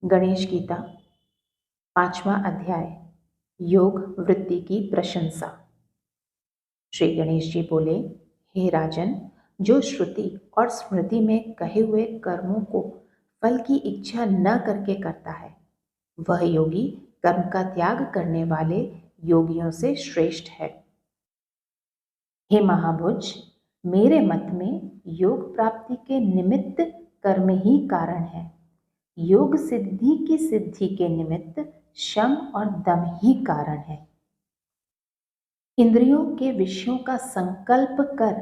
गणेश गीता 5वां अध्याय योग वृत्ति की प्रशंसा। श्री गणेश जी बोले, हे राजन, जो श्रुति और स्मृति में कहे हुए कर्मों को फल की इच्छा न करके करता है, वह योगी कर्म का त्याग करने वाले योगियों से श्रेष्ठ है। हे महाभुज, मेरे मत में योग प्राप्ति के निमित्त कर्म ही कारण है। योग सिद्धि की सिद्धि के निमित्त शम और दम ही कारण है। इंद्रियों के विषयों का संकल्प कर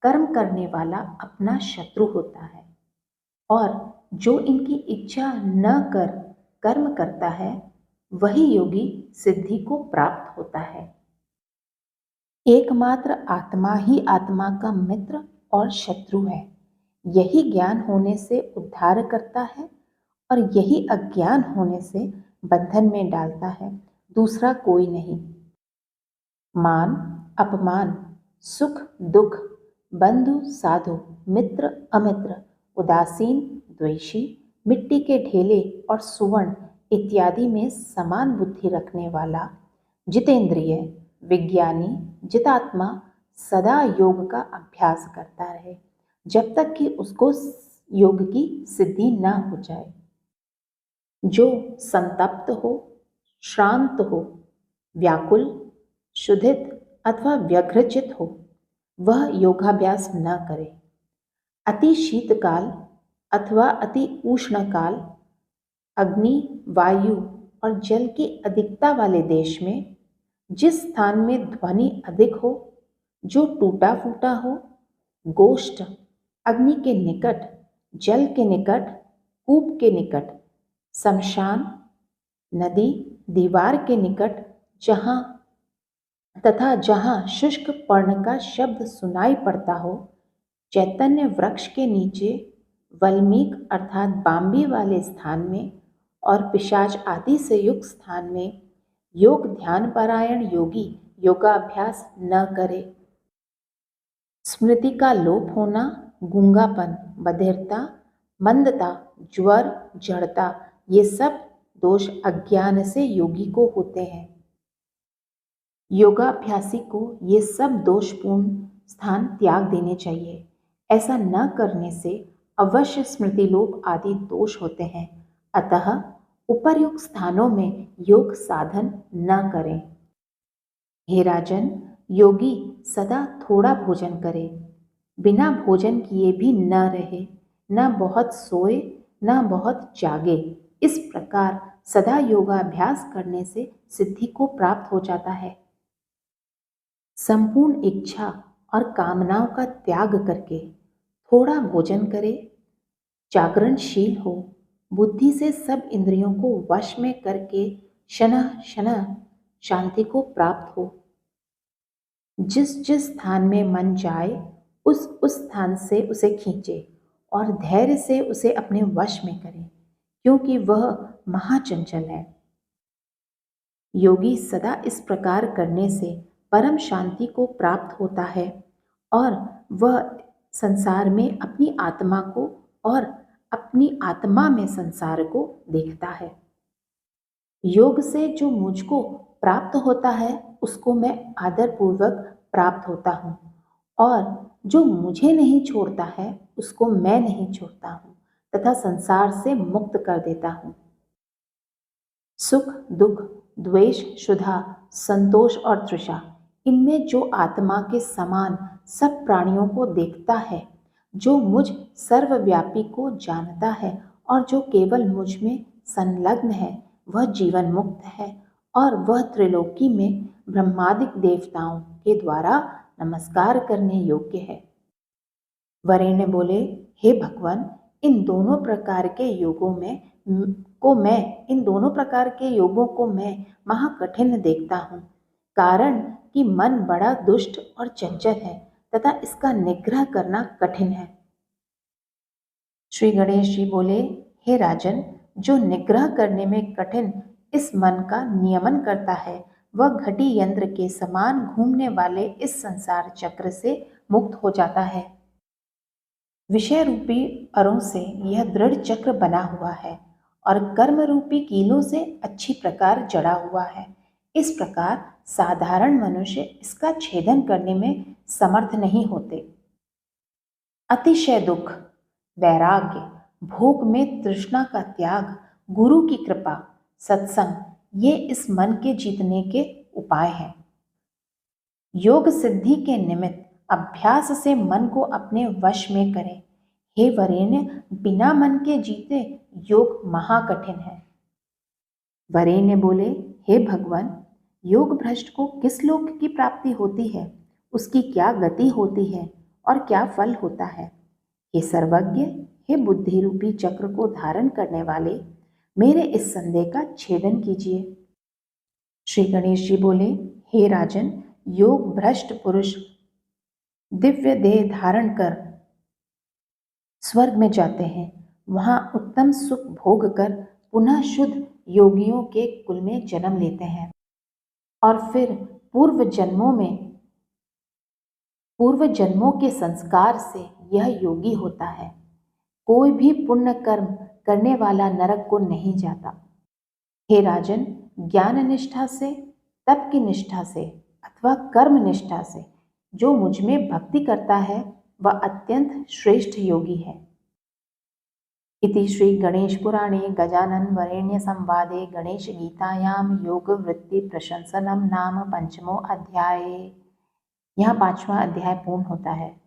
कर्म करने वाला अपना शत्रु होता है, और जो इनकी इच्छा न कर कर्म करता है, वही योगी सिद्धि को प्राप्त होता है। एकमात्र आत्मा ही आत्मा का मित्र और शत्रु है। यही ज्ञान होने से उद्धार करता है और यही अज्ञान होने से बंधन में डालता है, दूसरा कोई नहीं। मान अपमान, सुख दुख, बंधु साधु, मित्र अमित्र, उदासीन द्वेषी, मिट्टी के ढेले और सुवर्ण इत्यादि में समान बुद्धि रखने वाला जितेंद्रिय विज्ञानी जितात्मा सदा योग का अभ्यास करता रहे, जब तक कि उसको योग की सिद्धि न हो जाए। जो संतप्त हो, श्रांत हो, व्याकुल, शुद्धित अथवा व्यग्रचित हो, वह योगाभ्यास न करे। अति शीतकाल अथवा अति उष्ण काल, अग्नि, वायु और जल की अधिकता वाले देश में, जिस स्थान में ध्वनि अधिक हो, जो टूटा फूटा हो, गोष्ठ, अग्नि के निकट, जल के निकट, कूप के निकट, शमशान, नदी, दीवार के निकट, जहाँ शुष्क पर्ण का शब्द सुनाई पड़ता हो, चैतन्य वृक्ष के नीचे, वल्मीक अर्थात बांबी वाले स्थान में और पिशाच आदि से युक्त स्थान में योग ध्यान परायण योगी योगाभ्यास न करे। स्मृति का लोप होना, गूंगापन, बधिरता, मंदता, ज्वर, जड़ता, ये सब दोष अज्ञान से योगी को होते हैं। योगाभ्यासी को ये सब दोषपूर्ण स्थान त्याग देने चाहिए। ऐसा न करने से अवश्य स्मृति लोप आदि दोष होते हैं। अतः उपर्युक्त स्थानों में योग साधन न करें। हे राजन, योगी सदा थोड़ा भोजन करे, बिना भोजन किए भी न रहे, न बहुत सोए न बहुत जागे। इस प्रकार सदा योगाभ्यास करने से सिद्धि को प्राप्त हो जाता है। संपूर्ण इच्छा और कामनाओं का त्याग करके थोड़ा भोजन करे, जागरणशील हो, बुद्धि से सब इंद्रियों को वश में करके शनः शनः शांति को प्राप्त हो। जिस जिस स्थान में मन जाए उस स्थान से उसे खींचे और धैर्य से उसे अपने वश में करे, क्योंकि वह महाचंचल है। योगी सदा इस प्रकार करने से परम शांति को प्राप्त होता है और वह संसार में अपनी आत्मा को और अपनी आत्मा में संसार को देखता है। योग से जो मुझको प्राप्त होता है उसको मैं आदरपूर्वक प्राप्त होता हूँ, और जो मुझे नहीं छोड़ता है उसको मैं नहीं छोड़ता हूँ तथा संसार से मुक्त कर देता हूँ। सुख दुख, द्वेष शुद्धा, संतोष और तृषा, इनमें जो आत्मा के समान सब प्राणियों को देखता है, जो मुझ सर्वव्यापी को जानता है और जो केवल मुझ में संलग्न है, वह जीवन मुक्त है और वह त्रिलोकी में ब्रह्मादिक देवताओं के द्वारा नमस्कार करने योग्य है। वरेण्य बोले, हे भगवान, इन दोनों प्रकार के योगों को मैं महाकठिन देखता हूँ, कारण कि मन बड़ा दुष्ट और चंचल है तथा इसका निग्रह करना कठिन है। श्री गणेश जी बोले, हे राजन, जो निग्रह करने में कठिन इस मन का नियमन करता है, वह घटी यंत्र के समान घूमने वाले इस संसार चक्र से मुक्त हो जाता है। विषय रूपी अरों से यह दृढ़ चक्र बना हुआ है और कर्म रूपी कीलों से अच्छी प्रकार जड़ा हुआ है। इस प्रकार साधारण मनुष्य इसका छेदन करने में समर्थ नहीं होते। अतिशय दुख, वैराग्य, भोग में तृष्णा का त्याग, गुरु की कृपा, सत्संग, ये इस मन के जीतने के उपाय हैं। योग सिद्धि के निमित्त अभ्यास से मन को अपने वश में करें। हे वरेण्य, बिना मन के जीते योग महाकठिन है। वरेण्य बोले, हे भगवान, योग भ्रष्ट को किस लोक की प्राप्ति होती है, उसकी क्या गति होती है और क्या फल होता है। हे सर्वज्ञ, हे बुद्धि रूपी चक्र को धारण करने वाले, मेरे इस संदेह का छेदन कीजिए। श्री गणेश जी बोले, हे राजन, योग भ्रष्ट पुरुष दिव्य देह धारण कर स्वर्ग में जाते हैं। वहां उत्तम सुख भोग कर पुनः शुद्ध योगियों के कुल में जन्म लेते हैं और फिर पूर्व जन्मों के संस्कार से यह योगी होता है। कोई भी पुण्य कर्म करने वाला नरक को नहीं जाता। हे राजन, ज्ञान निष्ठा से, तप की निष्ठा से अथवा कर्म निष्ठा से जो मुझ में भक्ति करता है वह अत्यंत श्रेष्ठ योगी है। इति श्री गणेश पुराणे गजानन वरेण्य संवादे गणेश गीतायाम योग वृत्ति प्रशंसनम नाम पंचमो अध्याय। यहाँ 5वां अध्याय पूर्ण होता है।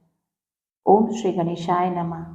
ओम श्री गणेशाय नमः।